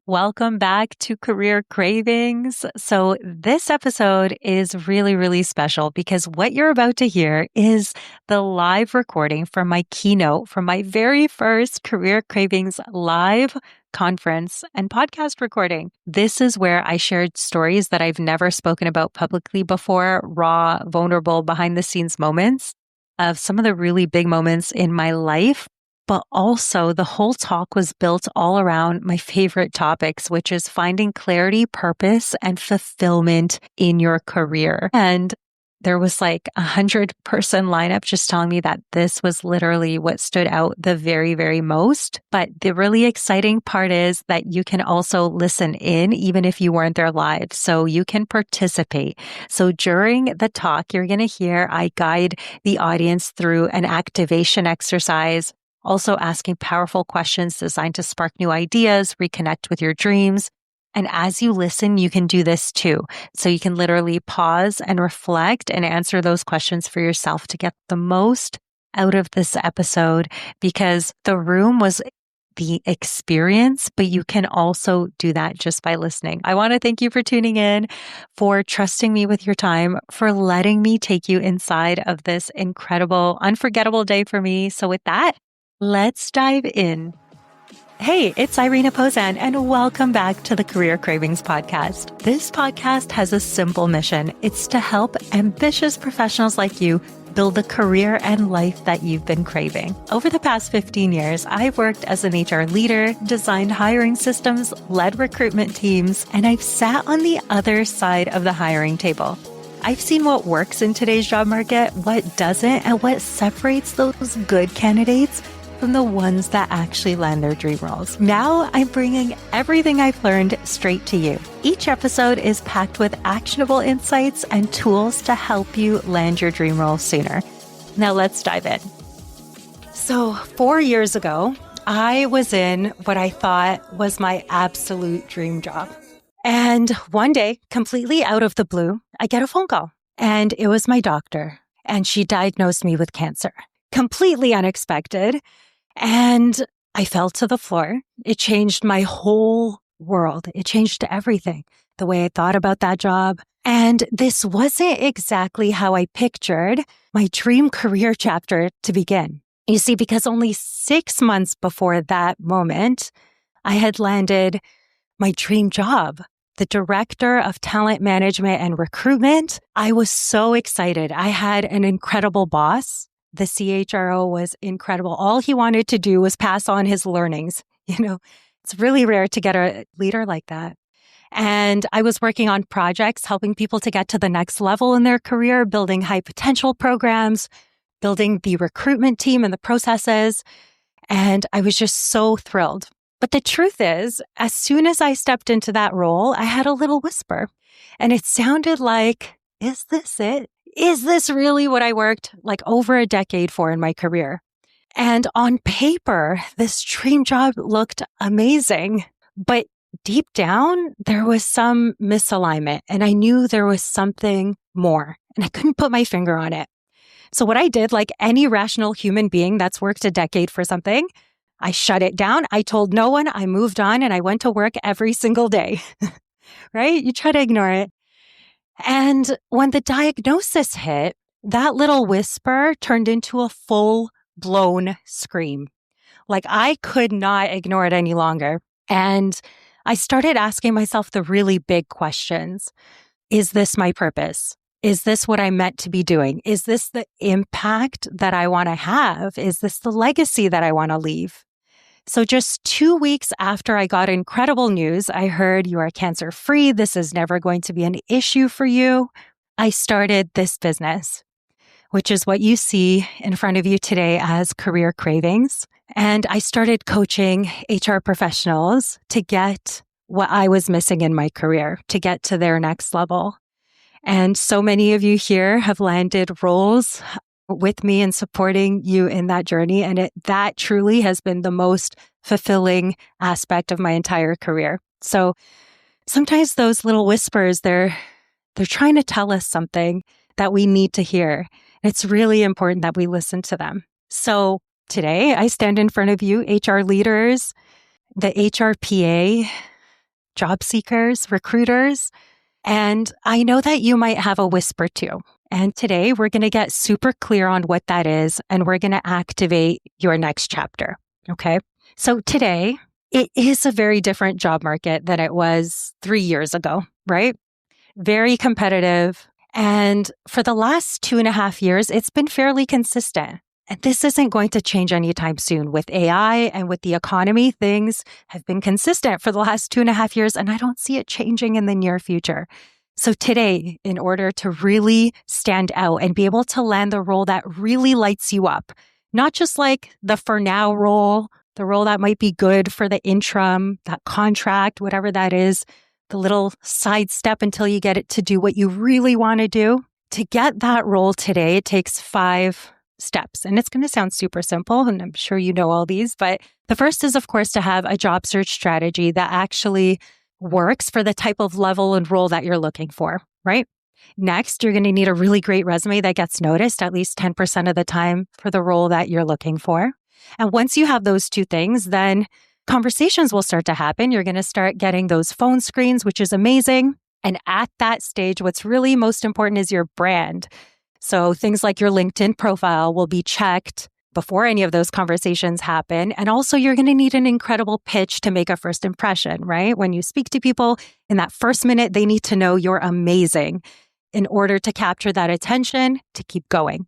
Welcome back to Career Cravings. So, this episode is really, really special because what you're about to hear is the live recording from my keynote from my very first Career Cravings live conference and podcast recording. This is where I shared stories that I've never spoken about publicly before, raw, vulnerable, behind the scenes moments of some of the really big moments in my life. But also the whole talk was built all around my favorite topics, which is finding clarity, purpose, and fulfillment in your career. And there was like 100-person lineup just telling me that this was literally what stood out the very, very most. But the really exciting part is that you can also listen in even if you weren't there live. So you can participate. So during the talk, you're going to hear I guide the audience through an activation exercise, also asking powerful questions designed to spark new ideas, reconnect with your dreams. And as you listen, you can do this too. So you can literally pause and reflect and answer those questions for yourself to get the most out of this episode, because the room was the experience, but you can also do that just by listening. I want to thank you for tuning in, for trusting me with your time, for letting me take you inside of this incredible, unforgettable day for me. So with that, let's dive in. Hey, it's Irina Pozan, and welcome back to the Career Cravings podcast. This podcast has a simple mission. It's to help ambitious professionals like you build the career and life that you've been craving. Over the past 15 years, I've worked as an HR leader, designed hiring systems, led recruitment teams, and I've sat on the other side of the hiring table. I've seen what works in today's job market, what doesn't, and what separates those good candidates from the ones that actually land their dream roles. Now I'm bringing everything I've learned straight to you. Each episode is packed with actionable insights and tools to help you land your dream role sooner. Now let's dive in. So 4 years ago, I was in what I thought was my absolute dream job. And one day, completely out of the blue, I get a phone call, and it was my doctor, and she diagnosed me with cancer. Completely unexpected. And I fell to the floor. It changed my whole world. It changed everything, the way I thought about that job. And this wasn't exactly how I pictured my dream career chapter to begin. You see, because only 6 months before that moment, I had landed my dream job, the director of talent management and recruitment. I was so excited. I had an incredible boss. The CHRO was incredible. All he wanted to do was pass on his learnings. It's really rare to get a leader like that. And I was working on projects, helping people to get to the next level in their career, building high potential programs, building the recruitment team and the processes. And I was just so thrilled. But the truth is, as soon as I stepped into that role, I had a little whisper. And it sounded like, is this it? Is this really what I worked like over a decade for in my career? And on paper, this dream job looked amazing. But deep down, there was some misalignment, and I knew there was something more, and I couldn't put my finger on it. So what I did, like any rational human being that's worked a decade for something, I shut it down. I told no one. I moved on, and I went to work every single day, right? You try to ignore it. And when the diagnosis hit, that little whisper turned into a full-blown scream. Like I could not ignore it any longer. And I started asking myself the really big questions. Is this my purpose? Is this what I'm meant to be doing? Is this the impact that I want to have? Is this the legacy that I want to leave? So just 2 weeks after I got incredible news, I heard you are cancer-free. This is never going to be an issue for you. I started this business, which is what you see in front of you today as Career Cravings. And I started coaching HR professionals to get what I was missing in my career, to get to their next level. And so many of you here have landed roles with me and supporting you in that journey. And that truly has been the most fulfilling aspect of my entire career. So sometimes those little whispers, they're trying to tell us something that we need to hear. It's really important that we listen to them. So today I stand in front of you, HR leaders, the HRPA, job seekers, recruiters. And I know that you might have a whisper too. And today we're going to get super clear on what that is, and we're going to activate your next chapter. Okay. So today it is a very different job market than it was 3 years ago, right? Very competitive. And for the last 2.5 years, it's been fairly consistent. And this isn't going to change anytime soon. With AI and with the economy, things have been consistent for the last 2.5 years, and I don't see it changing in the near future. So today, in order to really stand out and be able to land the role that really lights you up, not just like the for now role, the role that might be good for the interim, that contract, whatever that is, the little side step until you get it to do what you really want to do. To get that role today, it takes 5 steps. And it's going to sound super simple, and I'm sure you know all these, but the first is, of course, to have a job search strategy that actually works for the type of level and role that you're looking for, right? Next, you're going to need a really great resume that gets noticed at least 10% of the time for the role that you're looking for. And once you have those 2 things, then conversations will start to happen. You're going to start getting those phone screens, which is amazing. And at that stage, what's really most important is your brand. So things like your LinkedIn profile will be checked before any of those conversations happen. And also you're going to need an incredible pitch to make a first impression, right? When you speak to people in that first minute, they need to know you're amazing in order to capture that attention to keep going.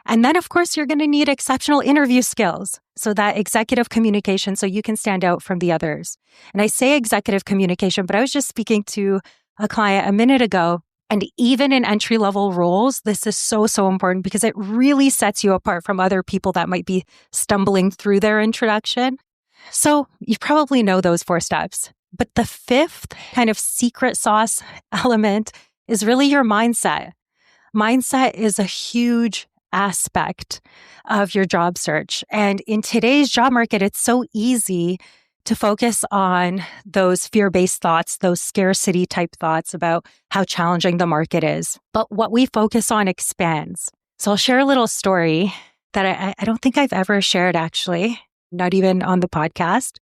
And then, of course, you're going to need exceptional interview skills. So that executive communication, so you can stand out from the others. And I say executive communication, but I was just speaking to a client a minute ago. And even in entry-level roles, this is so important because it really sets you apart from other people that might be stumbling through their introduction. So you probably know those 4 steps. But the 5th kind of secret sauce element is really your mindset. Mindset is a huge aspect of your job search. And in today's job market, it's so easy to focus on those fear-based thoughts, those scarcity type thoughts about how challenging the market is. But what we focus on expands. So I'll share a little story that I don't think I've ever shared, actually, not even on the podcast.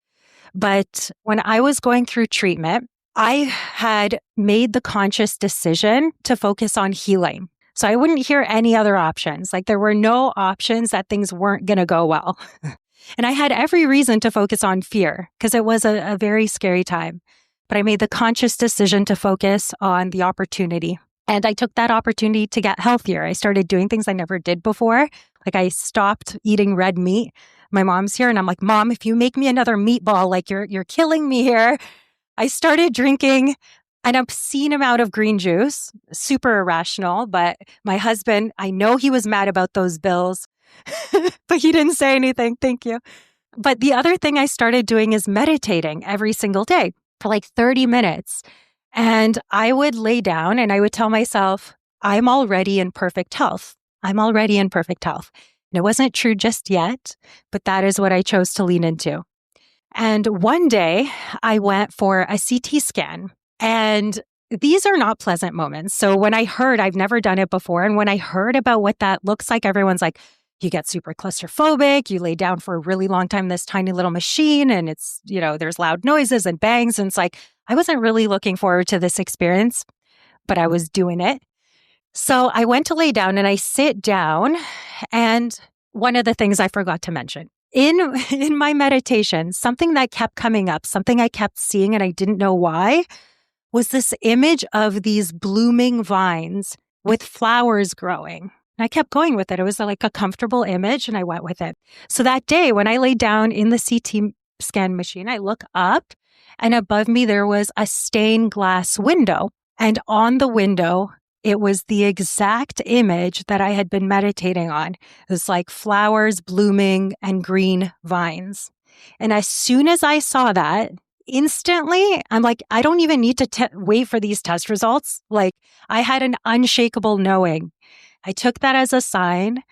But when I was going through treatment, I had made the conscious decision to focus on healing. So I wouldn't hear any other options. Like there were no options that things weren't going to go well. And I had every reason to focus on fear because it was a very scary time. But I made the conscious decision to focus on the opportunity. And I took that opportunity to get healthier. I started doing things I never did before. Like I stopped eating red meat. My mom's here and I'm like, Mom, if you make me another meatball, like you're killing me here. I started drinking an obscene amount of green juice, super irrational. But my husband, I know he was mad about those bills. But he didn't say anything. Thank you. But the other thing I started doing is meditating every single day for like 30 minutes. And I would lay down and I would tell myself, I'm already in perfect health. I'm already in perfect health. And it wasn't true just yet, but that is what I chose to lean into. And one day I went for a CT scan, and these are not pleasant moments. So when I heard, I've never done it before. And when I heard about what that looks like, everyone's like, you get super claustrophobic, you lay down for a really long time in this tiny little machine, and it's, there's loud noises and bangs. And it's like, I wasn't really looking forward to this experience, but I was doing it. So I went to lay down and I sit down. And one of the things I forgot to mention in my meditation, something that kept coming up, something I kept seeing and I didn't know why, was this image of these blooming vines with flowers growing. And I kept going with it. It was like a comfortable image and I went with it. So that day when I lay down in the CT scan machine, I look up and above me there was a stained glass window. And on the window, it was the exact image that I had been meditating on. It was like flowers blooming and green vines. And as soon as I saw that, instantly, I'm like, I don't even need to wait for these test results. Like I had an unshakable knowing. I took that as a sign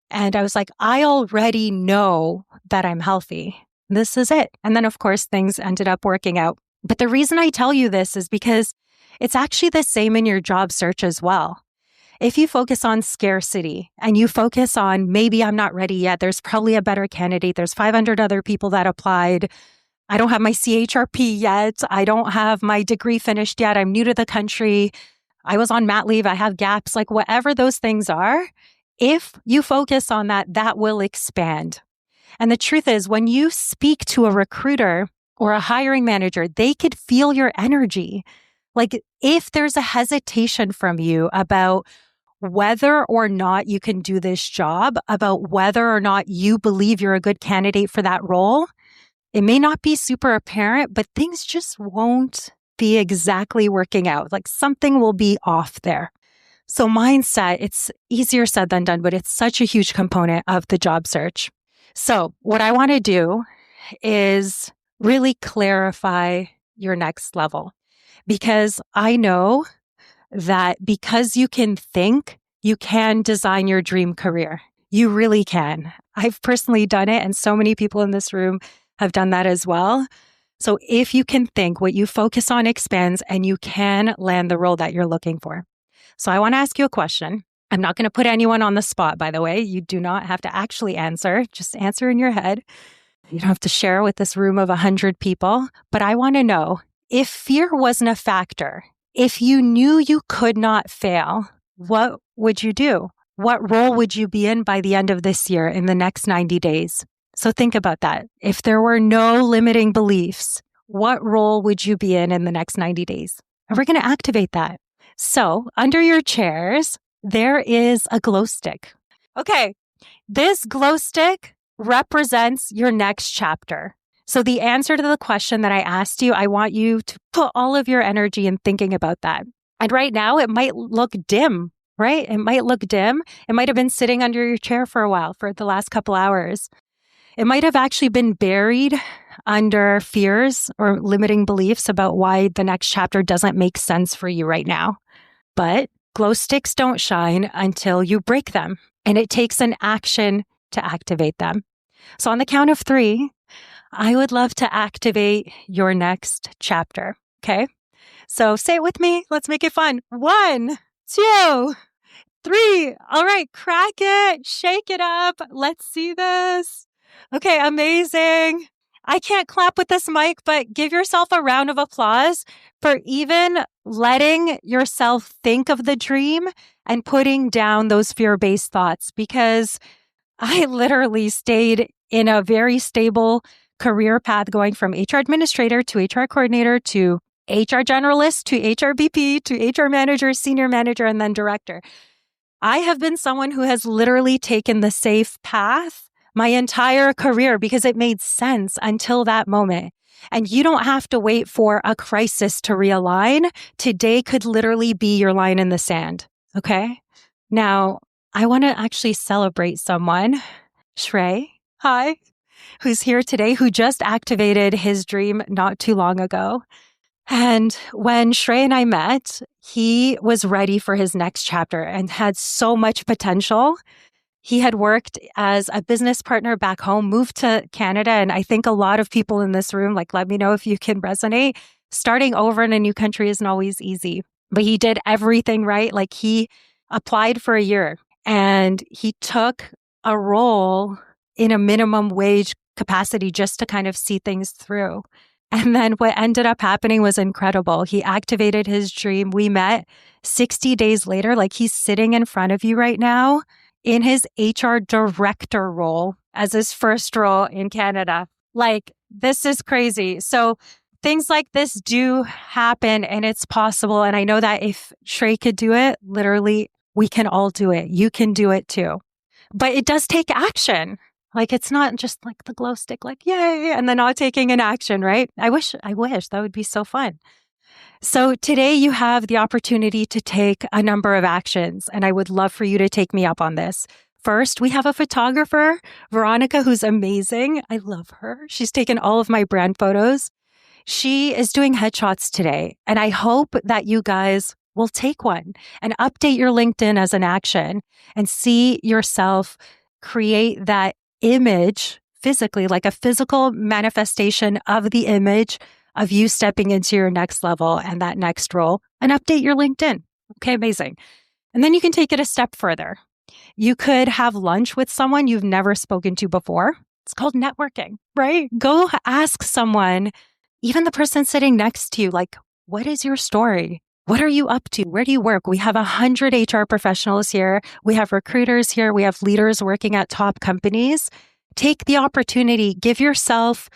and I was like, I already know that I'm healthy. This is it. And then, of course, things ended up working out. But the reason I tell you this is because it's actually the same in your job search as well. If you focus on scarcity and you focus on maybe I'm not ready yet, there's probably a better candidate, there's 500 other people that applied, I don't have my CHRP yet. I don't have my degree finished yet. I'm new to the country. I was on mat leave. I have gaps, like whatever those things are. If you focus on that, that will expand. And the truth is, when you speak to a recruiter or a hiring manager, they could feel your energy. Like if there's a hesitation from you about whether or not you can do this job, about whether or not you believe you're a good candidate for that role, it may not be super apparent, but things just won't be exactly working out. Like something will be off there. So mindset, it's easier said than done, but it's such a huge component of the job search. So what I want to do is really clarify your next level, because I know that because you can think, you can design your dream career. You really can. I've personally done it, and so many people in this room have done that as well. So if you can think, what you focus on expands, and you can land the role that you're looking for. So I want to ask you a question. I'm not going to put anyone on the spot, by the way. You do not have to actually answer. Just answer in your head. You don't have to share with this room of 100 people. But I want to know, if fear wasn't a factor, if you knew you could not fail, what would you do? What role would you be in by the end of this year, in the next 90 days? So think about that. If there were no limiting beliefs, what role would you be in the next 90 days? And we're going to activate that. So under your chairs, there is a glow stick. Okay, this glow stick represents your next chapter. So the answer to the question that I asked you, I want you to put all of your energy in thinking about that. And right now, it might look dim, right? It might look dim. It might have been sitting under your chair for a while, for the last couple hours. It might have actually been buried under fears or limiting beliefs about why the next chapter doesn't make sense for you right now. But glow sticks don't shine until you break them, and it takes an action to activate them. So on the count of 3, I would love to activate your next chapter. Okay. So say it with me. Let's make it fun. 1, 2, 3. All right. Crack it. Shake it up. Let's see this. Okay. Amazing. I can't clap with this mic, but give yourself a round of applause for even letting yourself think of the dream and putting down those fear-based thoughts, because I literally stayed in a very stable career path going from HR administrator to HR coordinator to HR generalist to HR VP to HR manager, senior manager, and then director. I have been someone who has literally taken the safe path my entire career because it made sense until that moment. And you don't have to wait for a crisis to realign. Today could literally be your line in the sand. Okay. Now, I want to actually celebrate someone, Shrey, hi, who's here today, who just activated his dream not too long ago. And when Shrey and I met, he was ready for his next chapter and had so much potential. He had worked as a business partner back home, moved to Canada. And I think a lot of people in this room, like, let me know if you can resonate. Starting over in a new country isn't always easy, but he did everything right. Like he applied for a year and he took a role in a minimum wage capacity just to kind of see things through. And then what ended up happening was incredible. He activated his dream. We met 60 days later, like he's sitting in front of you right now in his HR director role as his first role in Canada. Like, this is crazy. So things like this do happen and it's possible. And I know that if Shrey could do it, literally, we can all do it. You can do it too. But it does take action. Like, it's not just like the glow stick, like, yay, and then not taking an action, right? I wish that would be so fun. So today you have the opportunity to take a number of actions, and I would love for you to take me up on this. First, we have a photographer, Veronica, who's amazing. I love her. She's taken all of my brand photos. She is doing headshots today, and I hope that you guys will take one and update your LinkedIn as an action and see yourself create that image physically, like a physical manifestation of the image of you stepping into your next level and that next role, and update your LinkedIn. Okay, amazing. And then you can take it a step further. You could have lunch with someone you've never spoken to before. It's called networking, right? Go ask someone, even the person sitting next to you, like, what is your story? What are you up to? Where do you work? We have 100 HR professionals here. We have recruiters here. We have leaders working at top companies. Take the opportunity, give yourself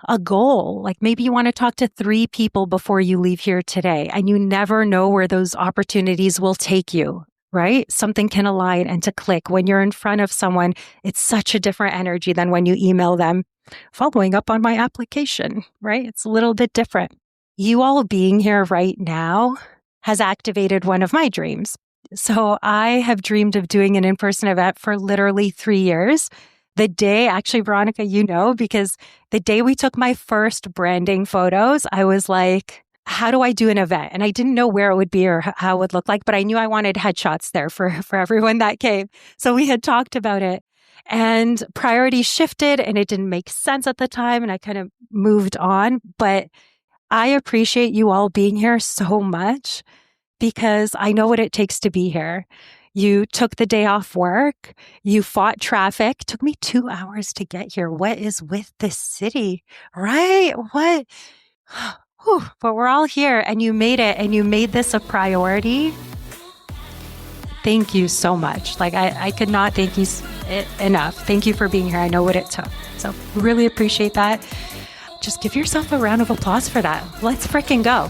a goal. Like maybe you want to talk to 3 people before you leave here today, and you never know where those opportunities will take you, right? Something can align and to click. When you're in front of someone, it's such a different energy than when you email them, following up on my application, right? It's a little bit different. You all being here right now has activated one of my dreams. So I have dreamed of doing an in-person event for literally 3 years. The day, actually, Veronica, because the day we took my first branding photos, I was like, how do I do an event? And I didn't know where it would be or how it would look like, but I knew I wanted headshots there for everyone that came. So we had talked about it, and priorities shifted and it didn't make sense at the time. And I kind of moved on, but I appreciate you all being here so much because I know what it takes to be here. You took the day off work. You fought traffic. It took me 2 hours to get here. What is with this city, right? What? Whew. But we're all here and you made it and you made this a priority. Thank you so much. Like I could not thank you enough. Thank you for being here. I know what it took. So really appreciate that. Just give yourself a round of applause for that. Let's freaking go.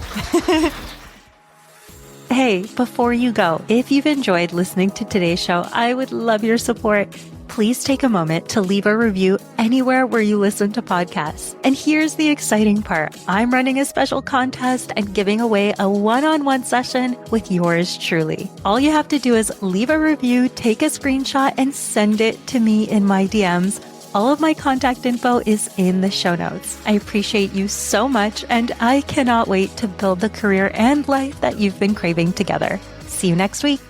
Hey, before you go, if you've enjoyed listening to today's show, I would love your support. Please take a moment to leave a review anywhere where you listen to podcasts. And here's the exciting part. I'm running a special contest and giving away a one-on-one session with yours truly. All you have to do is leave a review, take a screenshot, and send it to me in my DMs. All of my contact info is in the show notes. I appreciate you so much, and I cannot wait to build the career and life that you've been craving together. See you next week.